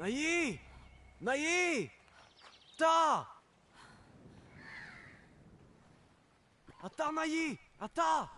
Nayi! Nayi! Ata! Ata, Nayi! Ata!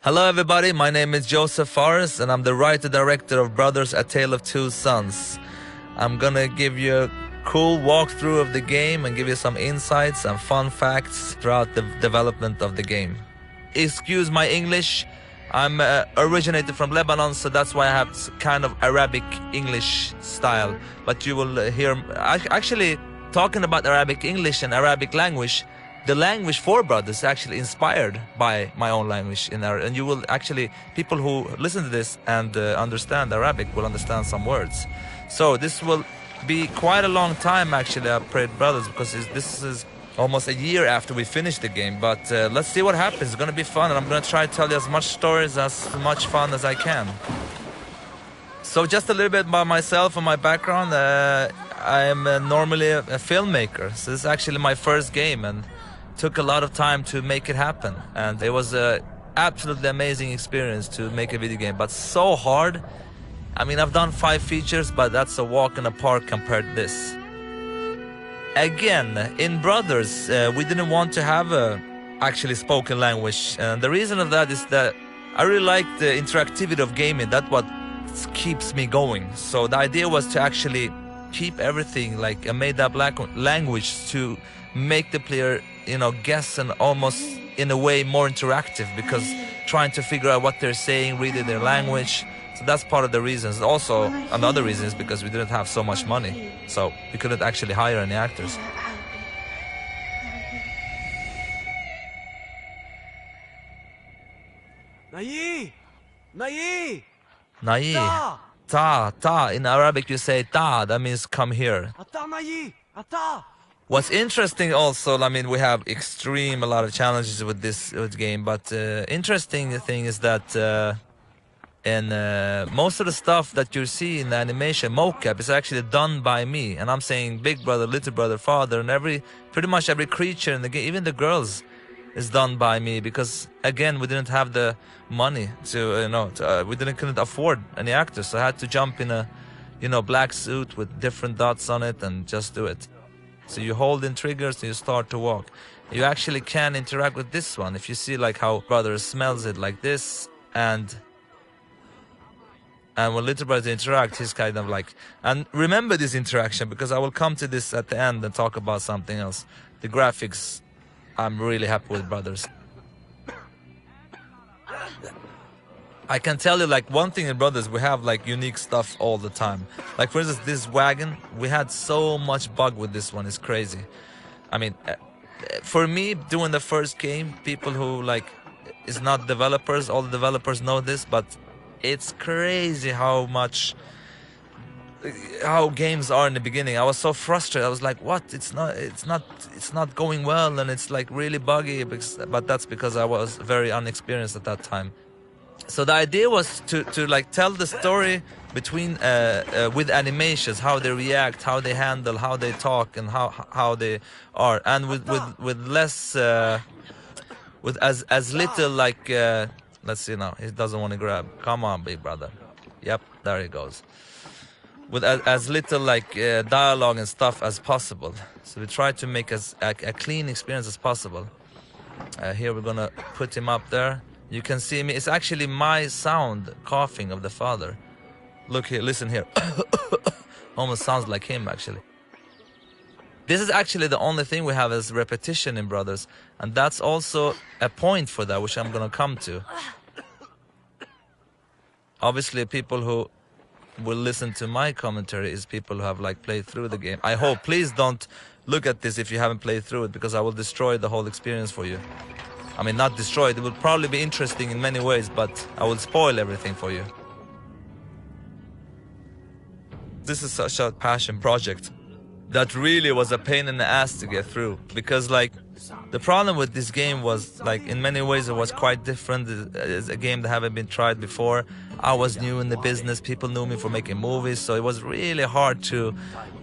Hello everybody, my name is Joseph Fares and I'm the writer-director of Brothers: A Tale of Two Sons. I'm gonna give you a cool walkthrough of the game and give you some insights and fun facts throughout the development of the game. Excuse my English, I'm originated from Lebanon, so that's why I have kind of Arabic English style. But you will hear, actually talking about Arabic English and Arabic language, the language for Brothers is actually inspired by my own language and you will actually, people who listen to this and understand Arabic will understand some words. So this will be quite a long time actually I played Brothers, because this is almost a year after we finished the game, but let's see what happens. It's gonna be fun and I'm gonna try to tell you as much stories, as much fun as I can. So just a little bit about myself and my background. I am normally a filmmaker, so this is actually my first game and took a lot of time to make it happen, and it was a absolutely amazing experience to make a video game, but so hard. I mean, I've done 5 features, but that's a walk in the park compared to this. Again, in Brothers, we didn't want to have a actually spoken language, and the reason of that is that I really like the interactivity of gaming. That's what keeps me going. So the idea was to actually keep everything like a made-up language to make the player, you know, guess, and almost in a way more interactive, because trying to figure out what they're saying, reading their language. So that's part of the reasons. Also, another reason is because we didn't have so much money, so we couldn't actually hire any actors. Nayi! Nayi! Nayi. Ta! Ta. In Arabic you say ta, that means come here. Ata, Nayi! Ata! What's interesting also, I mean, we have a lot of challenges with this game, but interesting thing is that most of the stuff that you see in the animation, mocap, is actually done by me. And I'm saying big brother, little brother, father, and pretty much every creature in the game, even the girls, is done by me, because again, we didn't have the money to, we couldn't afford any actors, so I had to jump in a, black suit with different dots on it and just do it. So you hold in triggers and you start to walk. You actually can interact with this one. If you see like how brother smells it like this, and when little brother interacts, he's kind of like, and remember this interaction, because I will come to this at the end and talk about something else. The graphics, I'm really happy with Brothers. I can tell you, like, one thing in Brothers, we have like unique stuff all the time. Like, for instance, this wagon, we had so much bug with this one, it's crazy. I mean, for me, doing the first game, people who like is not developers, all the developers know this, but it's crazy how games are in the beginning. I was so frustrated. I was like, what? It's not going well, and it's like really buggy, but that's because I was very unexperienced at that time. So the idea was to like tell the story between with animations, how they react, how they handle, how they talk, and how they are, and with less with as little like let's see now, he doesn't want to grab. Come on, big brother. Yep, there he goes. With as little like dialogue and stuff as possible. So we try to make as a clean experience as possible. Here we're gonna put him up there. You can see me. It's actually my sound coughing of the father. Look here, listen here. Almost sounds like him, actually. This is actually the only thing we have as repetition in Brothers, and that's also a point for that, which I'm gonna come to. Obviously, people who will listen to my commentary is people who have like played through the game. I hope. Please don't look at this if you haven't played through it, because I will destroy the whole experience for you. I mean, not destroy it. It will probably be interesting in many ways, but I will spoil everything for you. This is such a passion project that really was a pain in the ass to get through, because like the problem with this game was like in many ways it was quite different. It's a game that haven't been tried before. I was new in the business. People knew me for making movies, so it was really hard to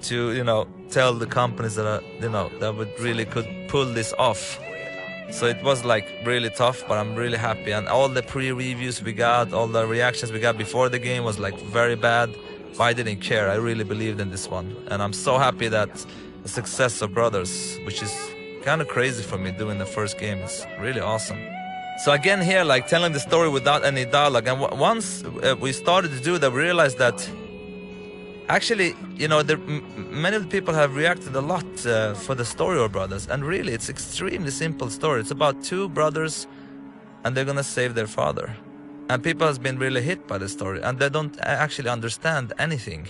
you know, tell the companies that are, you know, that would really could pull this off. So it was like really tough, but I'm really happy. And all the pre-reviews we got, all the reactions we got before the game was like very bad. But I didn't care. I really believed in this one. And I'm so happy that the success of Brothers, which is kind of crazy for me doing the first game, is really awesome. So again here, like telling the story without any dialogue. And once we started to do that, we realized that actually, you know, many of the people have reacted a lot for the story of Brothers, and really it's extremely simple story. It's about two brothers and they're gonna save their father, and people has been really hit by the story, and they don't actually understand anything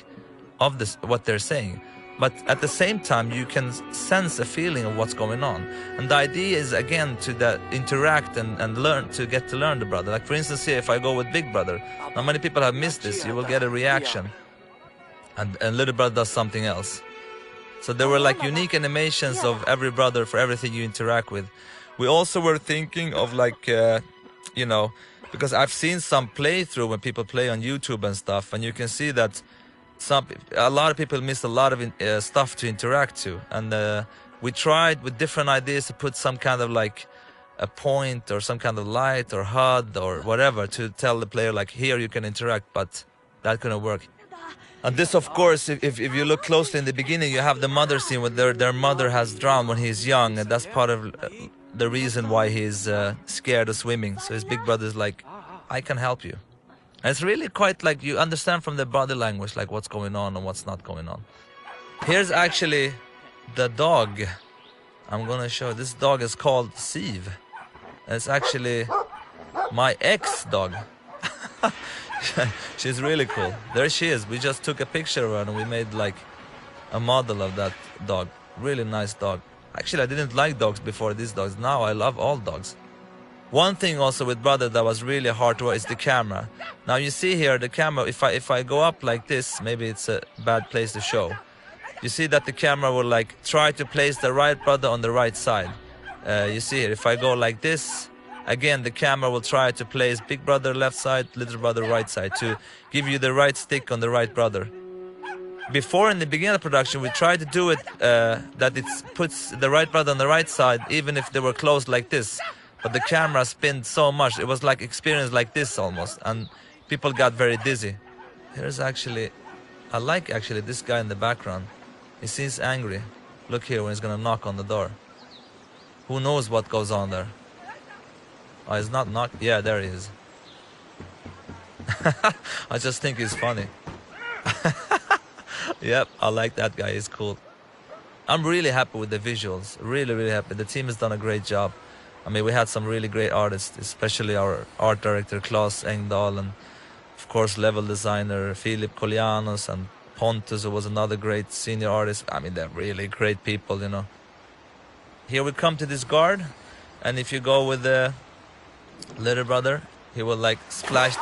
of this, what they're saying, but at the same time you can sense a feeling of what's going on. And the idea is again to interact and learn, to get to learn the brother. Like for instance here, if I go with Big Brother, now many people have missed this, you will get a reaction. And Little Brother does something else. So there were like unique animations of every brother for everything you interact with. We also were thinking of like, you know, because I've seen some playthrough when people play on YouTube and stuff, and you can see that a lot of people miss a lot of stuff to interact to. And we tried with different ideas to put some kind of like a point or some kind of light or HUD or whatever to tell the player like, here you can interact, but that couldn't work. And this, of course, if you look closely in the beginning, you have the mother scene where their mother has drowned when he's young, and that's part of the reason why he's scared of swimming. So his big brother's like, I can help you. And it's really quite like you understand from the body language like what's going on and what's not going on. Here's actually the dog. I'm gonna show. This dog is called Siv. It's actually my ex-dog. She's really cool. There she is. We just took a picture of her and we made like a model of that dog. Really nice dog. Actually, I didn't like dogs before these dogs. Now I love all dogs. One thing also with Brother that was really hard to work is the camera. Now you see here the camera, if I go up like this, maybe it's a bad place to show. You see that the camera will like try to place the right brother on the right side. You see here, if I go like this, again, the camera will try to place Big Brother left side, Little Brother right side, to give you the right stick on the right brother. Before, in the beginning of production, we tried to do it that it puts the right brother on the right side, even if they were close like this. But the camera spinned so much, it was like experience like this almost, and people got very dizzy. Here's actually, I like actually this guy in the background. He seems angry. Look here when he's gonna knock on the door. Who knows what goes on there? Oh, he's not knocked. Yeah, there he is. I just think he's funny. Yep, I like that guy. He's cool. I'm really happy with the visuals. Really, really happy. The team has done a great job. I mean, we had some really great artists, especially our art director Claes Engdahl, and of course level designer Filip Kolianos, and Pontus, who was another great senior artist. I mean, they're really great people, you know. Here we come to this guard, and if you go with the little brother, he will like splash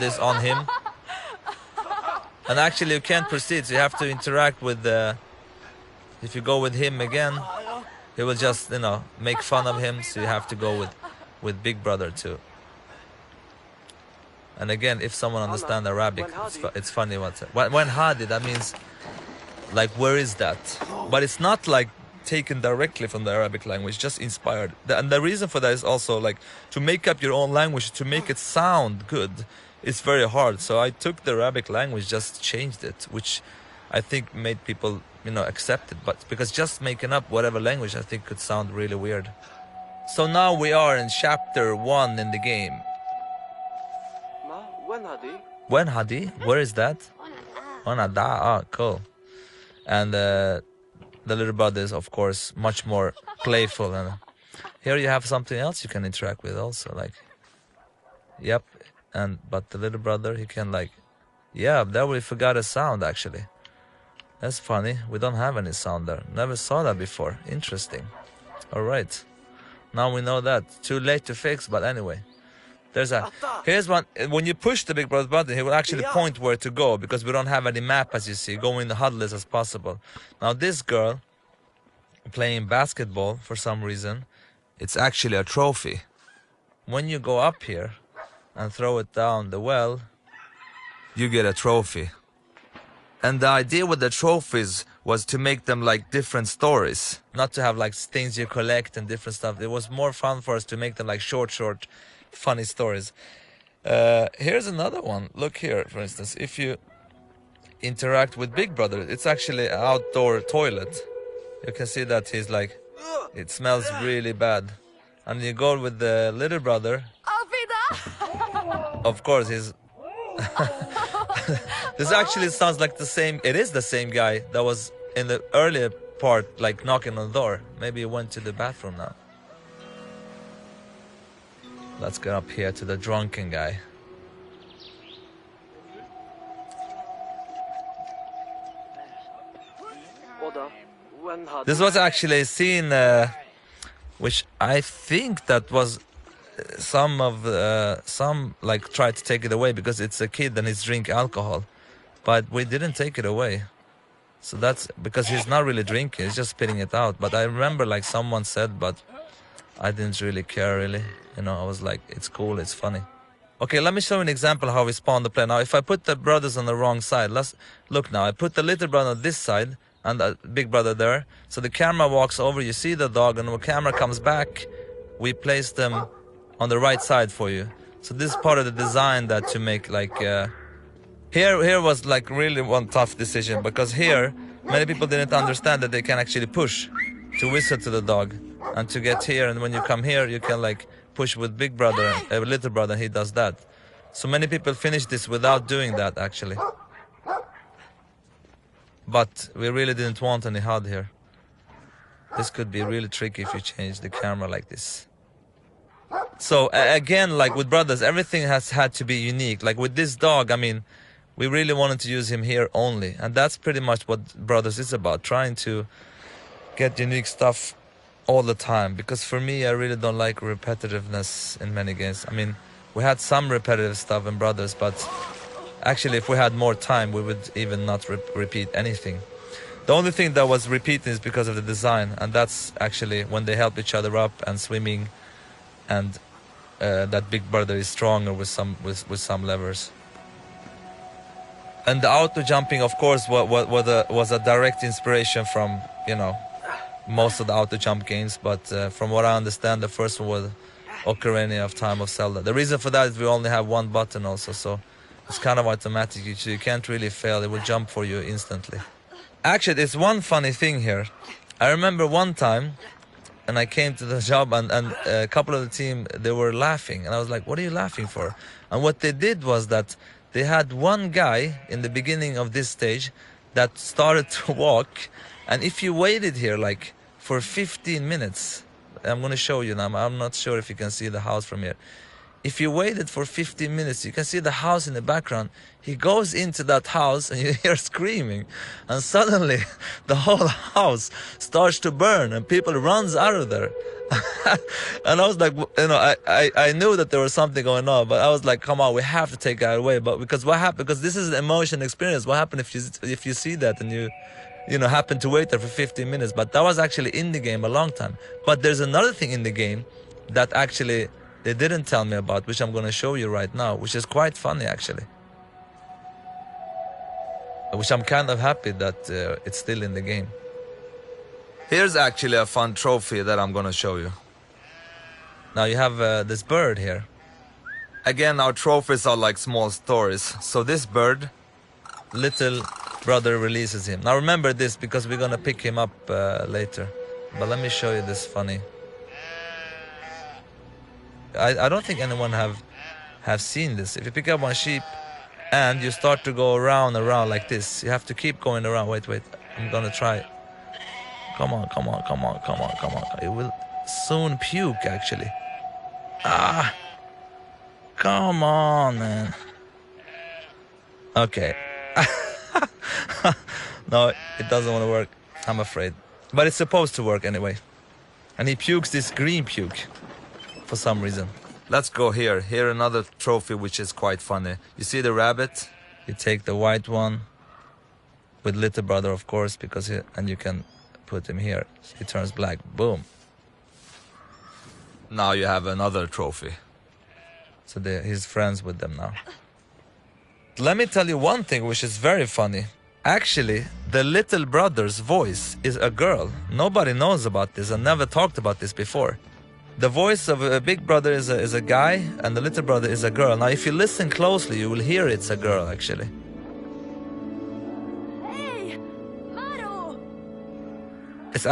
this on him. And actually you can't proceed, so you have to interact with the... If you go with him again, he will just, you know, make fun of him, so you have to go with Big Brother too. And again, if someone understands Arabic, it's funny what's it. When Hadi, that means, like, where is that? But it's not like taken directly from the Arabic language, just inspired. And the reason for that is also, like, to make up your own language, to make it sound good, it's very hard. So I took the Arabic language, just changed it, which I think made people, you know, accept it. But because just making up whatever language, I think could sound really weird. So now we are in chapter 1 in the game. When Hadi? Where is that? Onada. Ah, cool. And the little brother is, of course, much more playful. And here you have something else you can interact with also, like, yep. But the little brother, he can, like, yeah, there we forgot a sound actually. That's funny. We don't have any sound there. Never saw that before. Interesting. All right. Now we know that. Too late to fix, but anyway. Here's one. When you push the Big Brother button, he will actually point where to go, because we don't have any map, as you see. Go in the HUD as possible. Now this girl playing basketball, for some reason, it's actually a trophy. When you go up here and throw it down the well, you get a trophy. And the idea with the trophies was to make them like different stories, not to have like things you collect and different stuff. It was more fun for us to make them like short, funny stories. Here's another one. Look here, for instance. If you interact with Big Brother, it's actually an outdoor toilet. You can see that he's like, it smells really bad. And you go with the little brother. Of course, he's... This actually sounds like the same... It is the same guy that was in the earlier part, like knocking on the door. Maybe he went to the bathroom now. Let's get up here to the drunken guy. This was actually a scene which I think that was some like tried to take it away because it's a kid and he's drink alcohol, but we didn't take it away. So that's because he's not really drinking, he's just spitting it out. But I remember like someone said, but I didn't really care really. You know, I was like, it's cool, it's funny. Okay, let me show you an example how we spawn the play. Now, if I put the brothers on the wrong side, let's look now. I put the little brother on this side and the big brother there. So the camera walks over, you see the dog, and when the camera comes back, we place them on the right side for you. So this is part of the design that to make like... Here was like really one tough decision, because here, many people didn't understand that they can actually push to whistle to the dog. And to get here, and when you come here, you can like push with big brother, little brother, he does that. So many people finish this without doing that actually. But we really didn't want any HUD here. This could be really tricky if you change the camera like this. So again, like with brothers, everything has had to be unique. Like with this dog, I mean, we really wanted to use him here only. And that's pretty much what Brothers is about, trying to get unique stuff all the time. Because for me, I really don't like repetitiveness in many games. I mean, we had some repetitive stuff in Brothers, but actually if we had more time, we would even not repeat anything. The only thing that was repeating is because of the design, and that's actually when they help each other up and swimming, and that Big Brother is stronger with some levers. And the auto jumping, of course, was a direct inspiration from, you know, most of the auto jump games, but from what I understand, the first one was Ocarina of Time of Zelda. The reason for that is we only have one button also, so it's kind of automatic. You can't really fail, it will jump for you instantly. Actually, there's one funny thing here. I remember one time, and I came to the job, and a couple of the team, they were laughing, and I was like, what are you laughing for? And what they did was that they had one guy in the beginning of this stage that started to walk, and if you waited here like for 15 minutes, I'm gonna show you now. I'm not sure if you can see the house from here. If you waited for 15 minutes, you can see the house in the background. He goes into that house and you hear screaming. And suddenly the whole house starts to burn and people runs out of there. And I was like, you know, I knew that there was something going on, but I was like, come on, we have to take that away. But because what happened, because this is an emotion experience. What happened if you see that and you know, happen to wait there for 15 minutes? But that was actually in the game a long time. But there's another thing in the game that actually they didn't tell me about, which I'm going to show you right now, which is quite funny actually. Which I'm kind of happy that it's still in the game. Here's actually a fun trophy that I'm going to show you. Now you have this bird here. Again, our trophies are like small stories. So this bird, little brother releases him. Now remember this because we're going to pick him up later. But let me show you this funny. I don't think anyone have seen this. If you pick up one sheep and you start to go around like this, you have to keep going around. Wait, I'm gonna try. Come on. It will soon puke actually. Come on, man. Okay. No, it doesn't want to work, I'm afraid. But it's supposed to work anyway. And he pukes this green puke for some reason. Let's go here. Here another trophy which is quite funny. You see the rabbit? You take the white one with little brother, of course, because and you can put him here. He turns black. Boom. Now you have another trophy. So he's friends with them now. Let me tell you one thing which is very funny. Actually, the little brother's voice is a girl. Nobody knows about this. I never talked about this before. The voice of a big brother is a guy, and the little brother is a girl. Now, if you listen closely, you will hear it's a girl, actually. Hey, Maru! It's